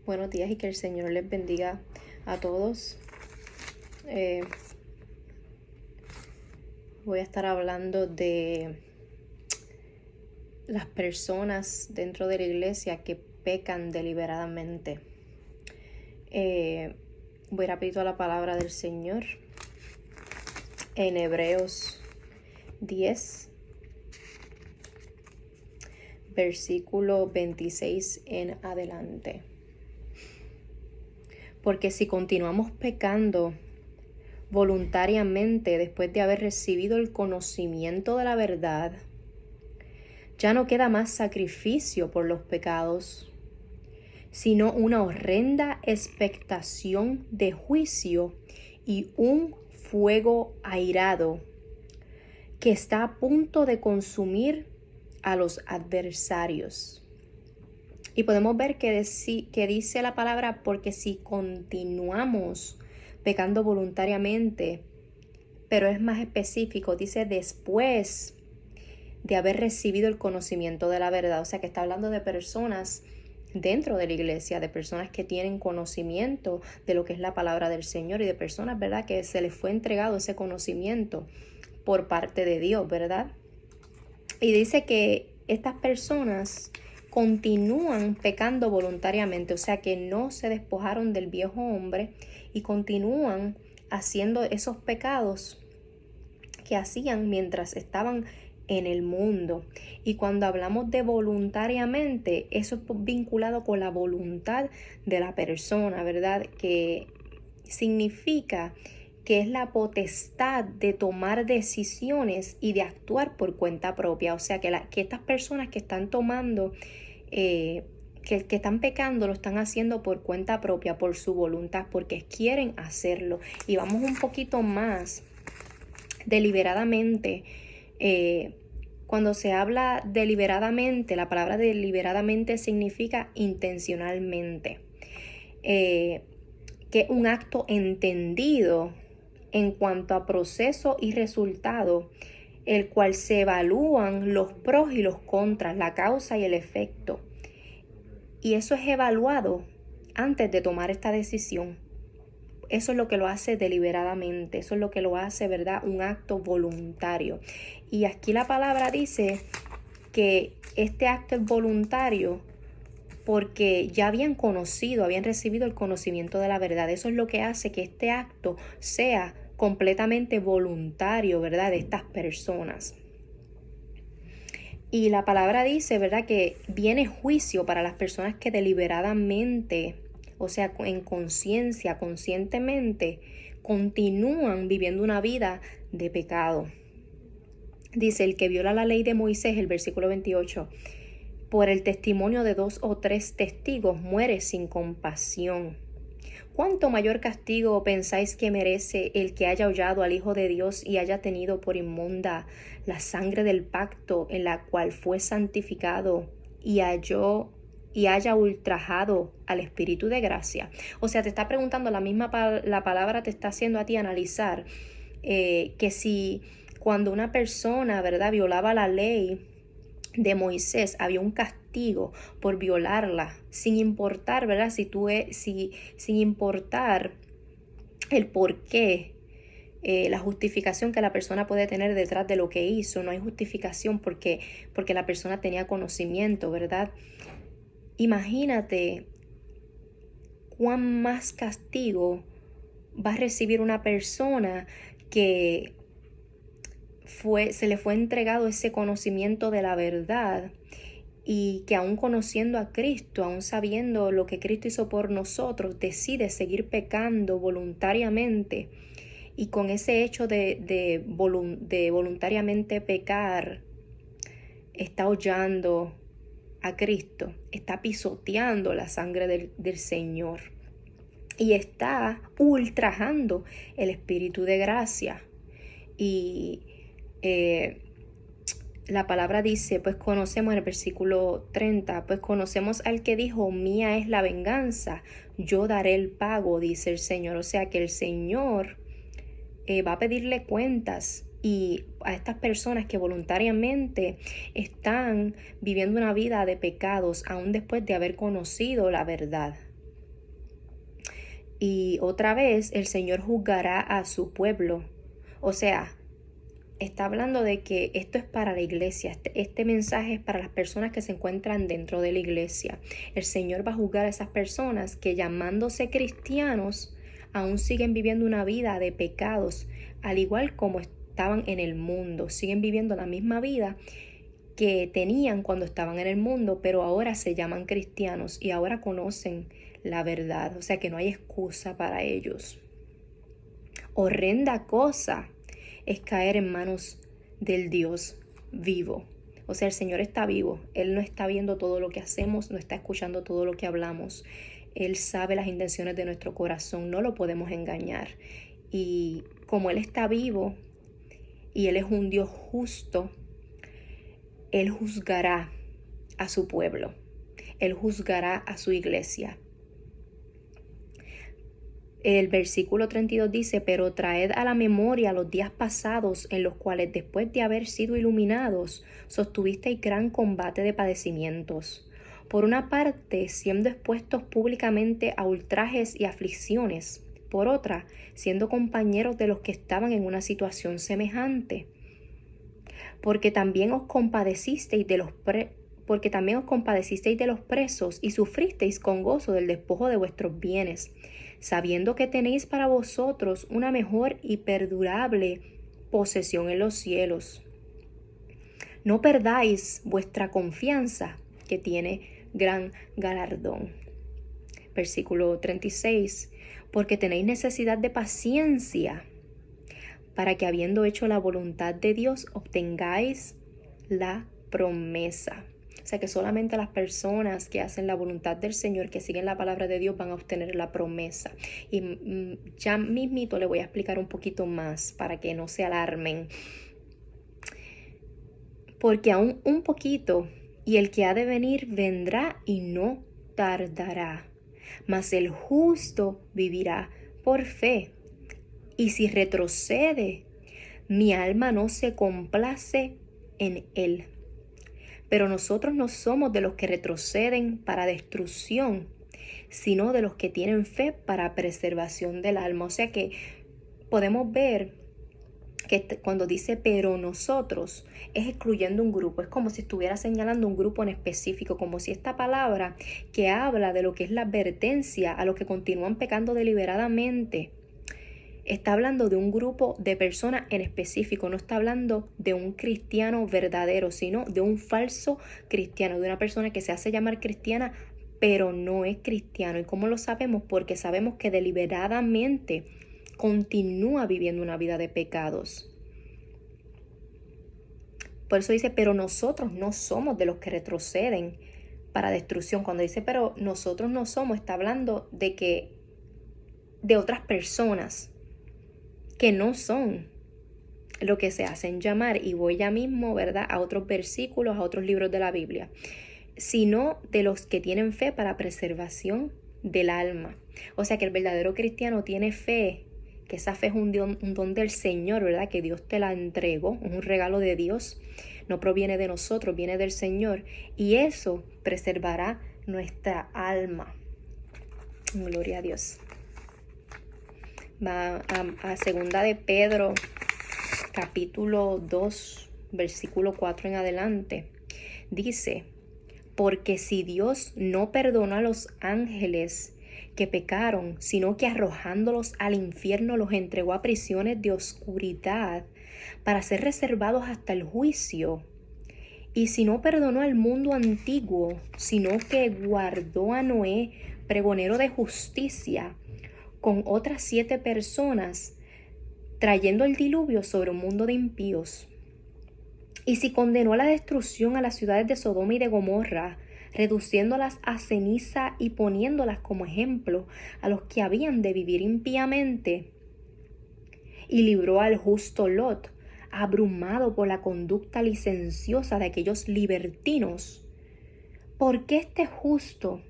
Buenos días y que el Señor les bendiga a todos. Voy a estar hablando de las personas dentro de la iglesia que pecan deliberadamente. Voy rapidito a la palabra del Señor en Hebreos 10, versículo 26 en adelante. Porque si continuamos pecando voluntariamente después de haber recibido el conocimiento de la verdad, ya no queda más sacrificio por los pecados, sino una horrenda expectación de juicio y un fuego airado que está a punto de consumir a los adversarios. Y podemos ver que dice la palabra, porque si continuamos pecando voluntariamente, pero es más específico, dice después de haber recibido el conocimiento de la verdad. O sea que está hablando de personas dentro de la iglesia, de personas que tienen conocimiento de lo que es la palabra del Señor y de personas, ¿verdad?, que se les fue entregado ese conocimiento por parte de Dios, ¿verdad? Y dice que estas personas continúan pecando voluntariamente, o sea que no se despojaron del viejo hombre y continúan haciendo esos pecados que hacían mientras estaban en el mundo. Y cuando hablamos de voluntariamente, eso es vinculado con la voluntad de la persona, ¿verdad? Que significa que es la potestad de tomar decisiones y de actuar por cuenta propia. O sea, que estas personas que están tomando, que están pecando, lo están haciendo por cuenta propia, por su voluntad, porque quieren hacerlo. Y vamos un poquito más deliberadamente. Cuando se habla deliberadamente, la palabra deliberadamente significa intencionalmente, que es un acto entendido en cuanto a proceso y resultado, el cual se evalúan los pros y los contras, la causa y el efecto. Y eso es evaluado antes de tomar esta decisión. Eso es lo que lo hace deliberadamente, eso es lo que lo hace, ¿verdad?, un acto voluntario. Y aquí la palabra dice que este acto es voluntario porque ya habían recibido el conocimiento de la verdad. Eso es lo que hace que este acto sea completamente voluntario, ¿verdad?, de estas personas. Y la palabra dice, ¿verdad?, que viene juicio para las personas que deliberadamente, o sea, en conciencia, conscientemente, continúan viviendo una vida de pecado. Dice, el que viola la ley de Moisés, el versículo 28, por el testimonio de 2 o 3 testigos muere sin compasión. ¿Cuánto mayor castigo pensáis que merece el que haya hollado al Hijo de Dios y haya tenido por inmunda la sangre del pacto en la cual fue santificado y haya ultrajado al Espíritu de gracia? O sea, te está preguntando la palabra te está haciendo a ti analizar que si cuando una persona, ¿verdad?, violaba la ley de Moisés, había un castigo por violarla, sin importar, ¿verdad?, sin importar el por qué, la justificación que la persona puede tener detrás de lo que hizo. No hay justificación porque la persona tenía conocimiento, ¿verdad? Imagínate cuán más castigo va a recibir una persona que se le fue entregado ese conocimiento de la verdad y que aún conociendo a Cristo, aún sabiendo lo que Cristo hizo por nosotros, decide seguir pecando voluntariamente. Y con ese hecho de voluntariamente pecar, está hollando a Cristo, está pisoteando la sangre del Señor y está ultrajando el Espíritu de gracia. Y la palabra dice, pues conocemos, en el versículo 30, pues conocemos al que dijo, mía es la venganza, yo daré el pago, dice el Señor. O sea que el Señor va a pedirle cuentas y a estas personas que voluntariamente están viviendo una vida de pecados aún después de haber conocido la verdad. Y otra vez el Señor juzgará a su pueblo. O sea, está hablando de que esto es para la iglesia. Este mensaje es para las personas que se encuentran dentro de la iglesia. El Señor va a juzgar a esas personas que, llamándose cristianos, aún siguen viviendo una vida de pecados, al igual como estaban en el mundo. Siguen viviendo la misma vida que tenían cuando estaban en el mundo, pero ahora se llaman cristianos y ahora conocen la verdad. O sea que no hay excusa para ellos. Horrenda cosa es caer en manos del Dios vivo. O sea, el Señor está vivo. Él no está viendo todo lo que hacemos, no está escuchando todo lo que hablamos. Él sabe las intenciones de nuestro corazón, no lo podemos engañar. Y como Él está vivo y Él es un Dios justo, Él juzgará a su pueblo. Él juzgará a su iglesia. El versículo 32 dice: pero traed a la memoria los días pasados en los cuales, después de haber sido iluminados, sostuvisteis gran combate de padecimientos. Por una parte, siendo expuestos públicamente a ultrajes y aflicciones. Por otra, siendo compañeros de los que estaban en una situación semejante. Porque también os compadecisteis de los presos y sufristeis con gozo del despojo de vuestros bienes, sabiendo que tenéis para vosotros una mejor y perdurable posesión en los cielos. No perdáis vuestra confianza, que tiene gran galardón. Versículo 36. Porque tenéis necesidad de paciencia, para que, habiendo hecho la voluntad de Dios, obtengáis la promesa. O sea que solamente las personas que hacen la voluntad del Señor, que siguen la palabra de Dios, van a obtener la promesa. Y ya mismito le voy a explicar un poquito más para que no se alarmen. Porque aún un poquito, y el que ha de venir vendrá y no tardará. Mas el justo vivirá por fe. Y si retrocede, mi alma no se complace en él. Pero nosotros no somos de los que retroceden para destrucción, sino de los que tienen fe para preservación del alma. O sea que podemos ver que cuando dice pero nosotros, es excluyendo un grupo. Es como si estuviera señalando un grupo en específico, como si esta palabra que habla de lo que es la advertencia a los que continúan pecando deliberadamente, está hablando de un grupo de personas en específico. No está hablando de un cristiano verdadero, sino de un falso cristiano, de una persona que se hace llamar cristiana, pero no es cristiano. ¿Y cómo lo sabemos? Porque sabemos que deliberadamente continúa viviendo una vida de pecados. Por eso dice, pero nosotros no somos de los que retroceden para destrucción. Cuando dice, pero nosotros no somos, está hablando de otras personas que no son lo que se hacen llamar, y voy ya mismo, ¿verdad?, a otros versículos, a otros libros de la Biblia, sino de los que tienen fe para preservación del alma. O sea que el verdadero cristiano tiene fe, que esa fe es un don del Señor, ¿verdad?, que Dios te la entregó, es un regalo de Dios, no proviene de nosotros, viene del Señor, y eso preservará nuestra alma. Gloria a Dios. Va a segunda de Pedro, capítulo 2, versículo 4 en adelante. Dice: porque si Dios no perdonó a los ángeles que pecaron, sino que arrojándolos al infierno los entregó a prisiones de oscuridad para ser reservados hasta el juicio, y si no perdonó al mundo antiguo, sino que guardó a Noé, pregonero de justicia, con otras 7 personas, trayendo el diluvio sobre un mundo de impíos. Y si condenó a la destrucción a las ciudades de Sodoma y de Gomorra, reduciéndolas a ceniza y poniéndolas como ejemplo a los que habían de vivir impíamente, y libró al justo Lot, abrumado por la conducta licenciosa de aquellos libertinos, porque este justo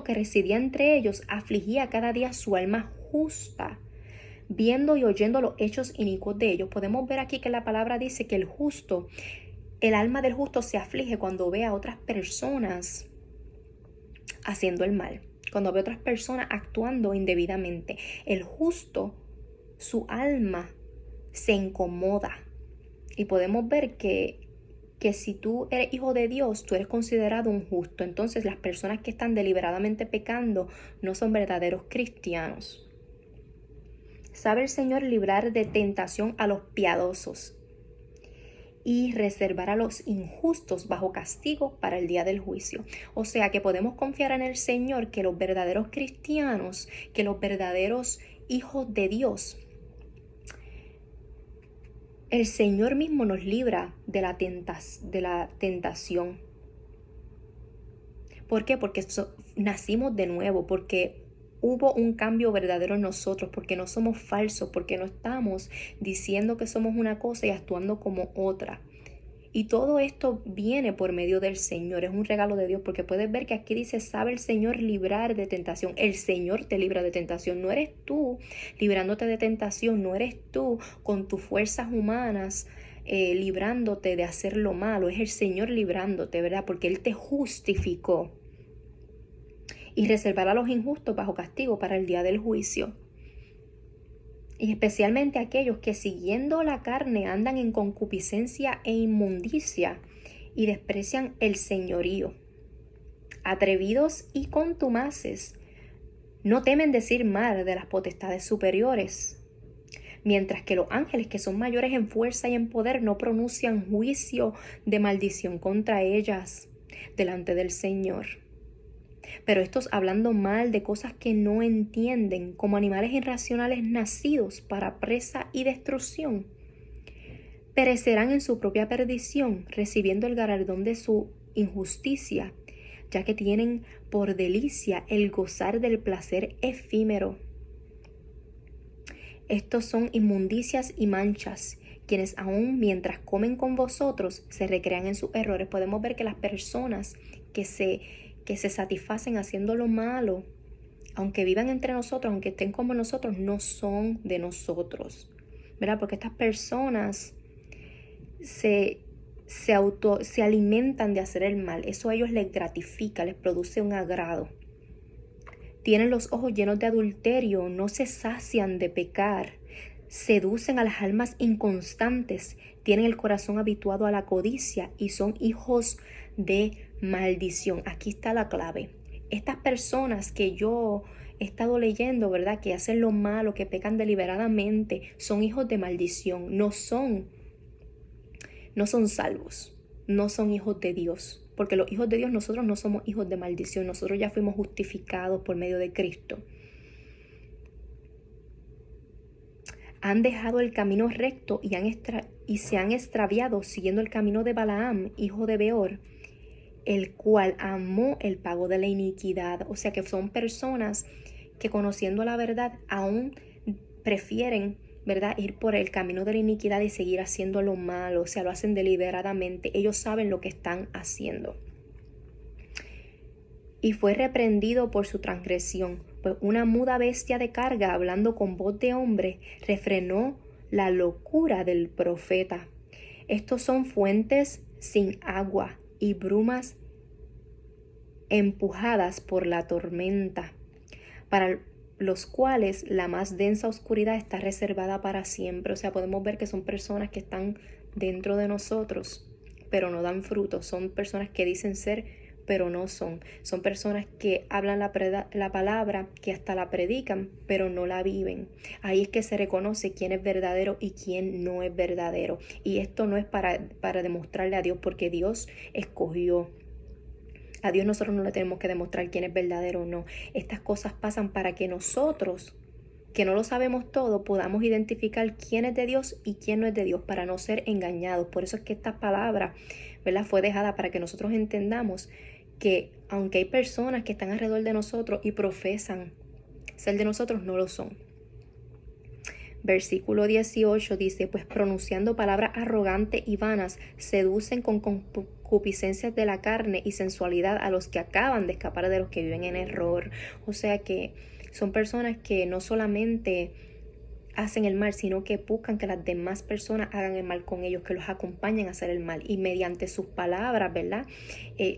que residía entre ellos afligía cada día su alma justa, viendo y oyendo los hechos inicuos de ellos. Podemos ver aquí que la palabra dice que el alma del justo se aflige cuando ve a otras personas haciendo el mal, cuando ve otras personas actuando indebidamente. El justo, su alma se incomoda. Y podemos ver que si tú eres hijo de Dios, tú eres considerado un justo. Entonces las personas que están deliberadamente pecando no son verdaderos cristianos. Sabe el Señor librar de tentación a los piadosos y reservar a los injustos bajo castigo para el día del juicio. O sea que podemos confiar en el Señor que los verdaderos cristianos, que los verdaderos hijos de Dios, el Señor mismo nos libra de la tentación. ¿Por qué? Porque nacimos de nuevo, porque hubo un cambio verdadero en nosotros, porque no somos falsos, porque no estamos diciendo que somos una cosa y actuando como otra. Y todo esto viene por medio del Señor, es un regalo de Dios, porque puedes ver que aquí dice, sabe el Señor librar de tentación. El Señor te libra de tentación, no eres tú librándote de tentación, no eres tú con tus fuerzas humanas librándote de hacer lo malo, es el Señor librándote, ¿verdad? Porque Él te justificó. Y reservará a los injustos bajo castigo para el día del juicio. Y especialmente aquellos que siguiendo la carne andan en concupiscencia e inmundicia y desprecian el señorío. Atrevidos y contumaces, no temen decir mal de las potestades superiores, mientras que los ángeles que son mayores en fuerza y en poder no pronuncian juicio de maldición contra ellas delante del Señor. Pero estos hablando mal de cosas que no entienden, como animales irracionales nacidos para presa y destrucción, perecerán en su propia perdición, recibiendo el galardón de su injusticia, ya que tienen por delicia el gozar del placer efímero. Estos son inmundicias y manchas, quienes aún mientras comen con vosotros se recrean en sus errores. Podemos ver que las personas que se satisfacen haciendo lo malo, aunque vivan entre nosotros, aunque estén como nosotros, no son de nosotros, ¿verdad? Porque estas personas se alimentan de hacer el mal. Eso a ellos les gratifica, les produce un agrado. Tienen los ojos llenos de adulterio, no se sacian de pecar, seducen a las almas inconstantes, tienen el corazón habituado a la codicia y son hijos de maldición. Aquí está la clave. Estas personas que yo he estado leyendo, ¿verdad? Que hacen lo malo, que pecan deliberadamente, son hijos de maldición, no son salvos, no son hijos de Dios. Porque los hijos de Dios, nosotros no somos hijos de maldición, nosotros ya fuimos justificados por medio de Cristo. Han dejado el camino recto y se han extraviado siguiendo el camino de Balaam, hijo de Beor, el cual amó el pago de la iniquidad. O sea que son personas que conociendo la verdad aún prefieren, ¿verdad?, ir por el camino de la iniquidad y seguir haciendo lo malo. O sea, lo hacen deliberadamente. Ellos saben lo que están haciendo. Y fue reprendido por su transgresión, pues una muda bestia de carga, hablando con voz de hombre, refrenó la locura del profeta. Estos son fuentes sin agua y brumas empujadas por la tormenta, para los cuales la más densa oscuridad está reservada para siempre. O sea, podemos ver que son personas que están dentro de nosotros, pero no dan fruto. Son personas que dicen ser, pero no son. Son personas que hablan la palabra, que hasta la predican, pero no la viven. Ahí es que se reconoce quién es verdadero y quién no es verdadero. Y esto no es para demostrarle a Dios, porque Dios escogió. A Dios nosotros no le tenemos que demostrar quién es verdadero o no. Estas cosas pasan para que nosotros, que no lo sabemos todo, podamos identificar quién es de Dios y quién no es de Dios, para no ser engañados. Por eso es que esta palabra, ¿verdad?, fue dejada para que nosotros entendamos que aunque hay personas que están alrededor de nosotros y profesan ser de nosotros, no lo son. Versículo 18 dice, pues pronunciando palabras arrogantes y vanas, seducen con concupiscencias de la carne y sensualidad a los que acaban de escapar de los que viven en error. O sea que son personas que no solamente hacen el mal, sino que buscan que las demás personas hagan el mal con ellos, que los acompañen a hacer el mal. Y mediante sus palabras, ¿verdad?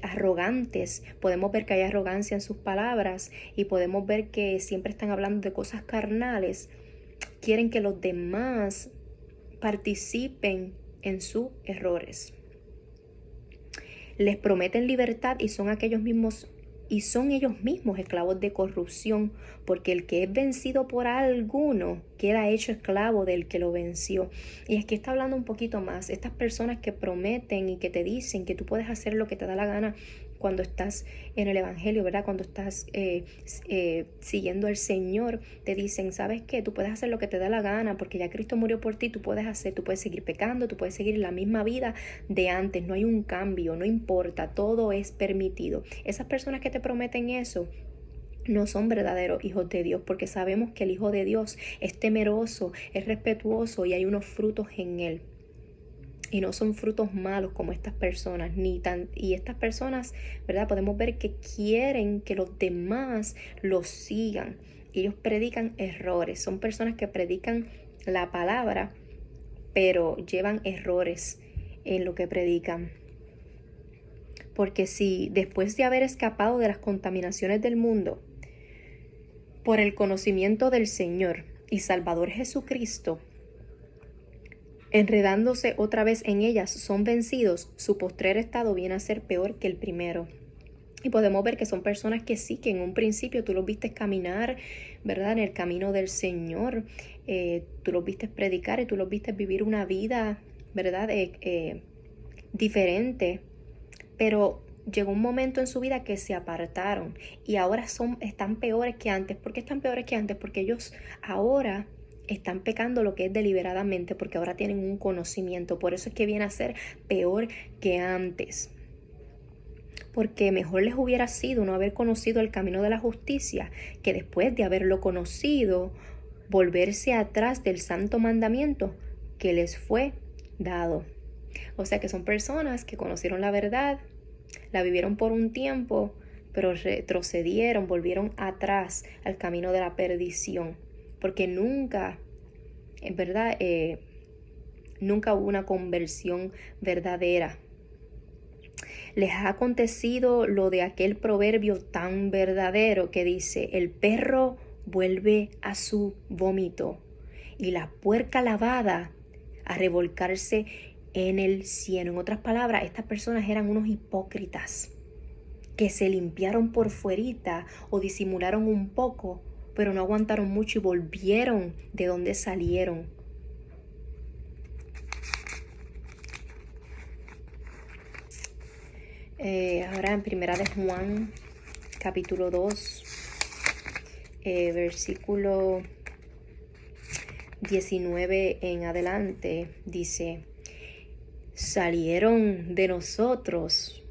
Arrogantes, podemos ver que hay arrogancia en sus palabras y podemos ver que siempre están hablando de cosas carnales. Quieren que los demás participen en sus errores. Les prometen libertad y son ellos mismos esclavos de corrupción, porque el que es vencido por alguno queda hecho esclavo del que lo venció. Y aquí está hablando un poquito más. Estas personas que prometen y que te dicen que tú puedes hacer lo que te da la gana cuando estás en el evangelio, ¿verdad? Cuando estás siguiendo al Señor, te dicen, ¿sabes qué? Tú puedes hacer lo que te da la gana porque ya Cristo murió por ti, tú puedes seguir pecando, tú puedes seguir la misma vida de antes, no hay un cambio, no importa, todo es permitido. Esas personas que te prometen eso no son verdaderos hijos de Dios, porque sabemos que el Hijo de Dios es temeroso, es respetuoso y hay unos frutos en él. Y no son frutos malos como estas personas, y estas personas, ¿verdad? Podemos ver que quieren que los demás los sigan. Ellos predican errores, son personas que predican la palabra, pero llevan errores en lo que predican. Porque si después de haber escapado de las contaminaciones del mundo, por el conocimiento del Señor y Salvador Jesucristo, enredándose otra vez en ellas, son vencidos, su postrer estado viene a ser peor que el primero. Y podemos ver que son personas que sí, que en un principio tú los viste caminar, ¿verdad? En el camino del Señor, tú los viste predicar y tú los viste vivir una vida, ¿verdad? Diferente, pero llegó un momento en su vida que se apartaron y ahora están peores que antes. ¿Por qué están peores que antes? Porque ellos ahora están pecando lo que es deliberadamente, porque ahora tienen un conocimiento. Por eso es que viene a ser peor que antes. Porque mejor les hubiera sido no haber conocido el camino de la justicia, que después de haberlo conocido, volverse atrás del santo mandamiento que les fue dado. O sea que son personas que conocieron la verdad, la vivieron por un tiempo, pero retrocedieron, volvieron atrás al camino de la perdición. Porque nunca, en verdad, nunca hubo una conversión verdadera. Les ha acontecido lo de aquel proverbio tan verdadero que dice, el perro vuelve a su vómito y la puerca lavada a revolcarse en el cielo. En otras palabras, estas personas eran unos hipócritas que se limpiaron por fuerita o disimularon un poco, pero no aguantaron mucho y volvieron de donde salieron. Ahora en Primera de Juan, capítulo 2, versículo 19 en adelante, dice, salieron de nosotros,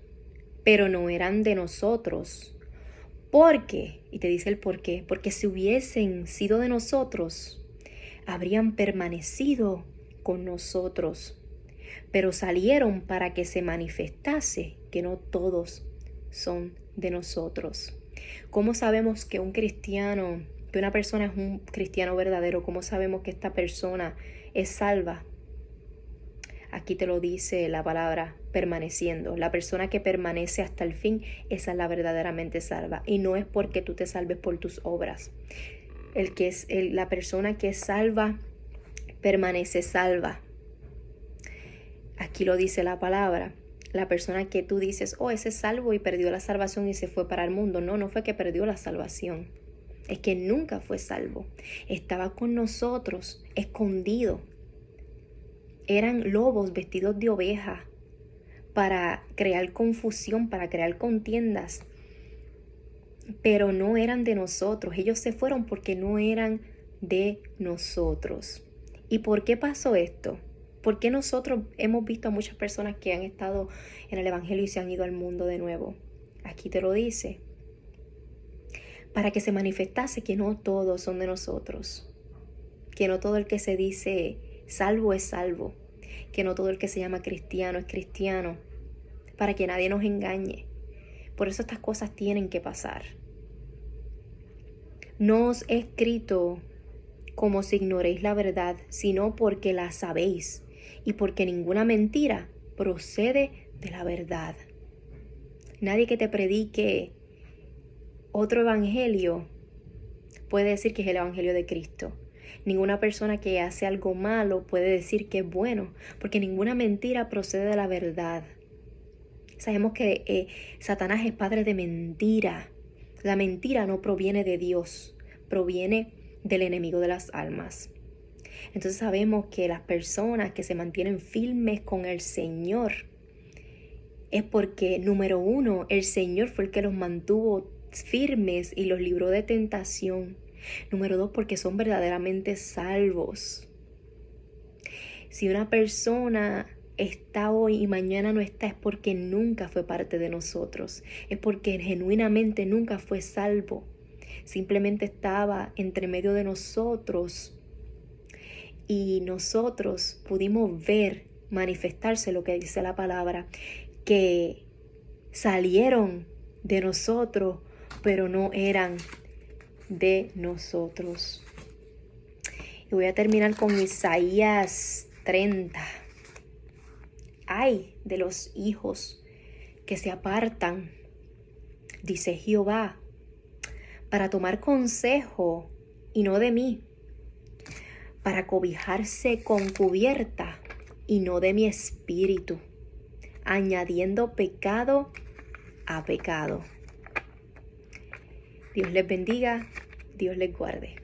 pero no eran de nosotros. ¿Por qué? Y te dice el por qué. Porque si hubiesen sido de nosotros, habrían permanecido con nosotros. Pero salieron para que se manifestase que no todos son de nosotros. ¿Cómo sabemos que una persona es un cristiano verdadero? ¿Cómo sabemos que esta persona es salva? Aquí te lo dice la palabra, permaneciendo. La persona que permanece hasta el fin, esa es la verdaderamente salva. Y no es porque tú te salves por tus obras. La persona que es salva, permanece salva. Aquí lo dice la palabra. La persona que tú dices, oh, ese es salvo y perdió la salvación y se fue para el mundo. No fue que perdió la salvación. Es que nunca fue salvo. Estaba con nosotros, escondido. Eran lobos vestidos de oveja para crear confusión, para crear contiendas. Pero no eran de nosotros. Ellos se fueron porque no eran de nosotros. ¿Y por qué pasó esto? ¿Por qué nosotros hemos visto a muchas personas que han estado en el evangelio y se han ido al mundo de nuevo? Aquí te lo dice. Para que se manifestase que no todos son de nosotros. Que no todo el que se dice salvo es salvo. Que no todo el que se llama cristiano es cristiano. Para que nadie nos engañe. Por eso estas cosas tienen que pasar. No os he escrito como si ignoréis la verdad, sino porque la sabéis, y porque ninguna mentira procede de la verdad. Nadie que te predique otro evangelio puede decir que es el evangelio de Cristo. Ninguna persona que hace algo malo puede decir que es bueno, porque ninguna mentira procede de la verdad. Sabemos que Satanás es padre de mentira. La mentira no proviene de Dios, proviene del enemigo de las almas. Entonces sabemos que las personas que se mantienen firmes con el Señor es porque, número uno, el Señor fue el que los mantuvo firmes y los libró de tentación. Número dos, porque son verdaderamente salvos. Si una persona está hoy y mañana no está, es porque nunca fue parte de nosotros. Es porque genuinamente nunca fue salvo. Simplemente estaba entre medio de nosotros y nosotros pudimos ver manifestarse lo que dice la palabra, que salieron de nosotros, pero no eran de nosotros. Y voy a terminar con Isaías 30. Ay de los hijos que se apartan, dice Jehová, para tomar consejo y no de mí, para cobijarse con cubierta y no de mi espíritu, añadiendo pecado a pecado. Dios les bendiga, Dios les guarde.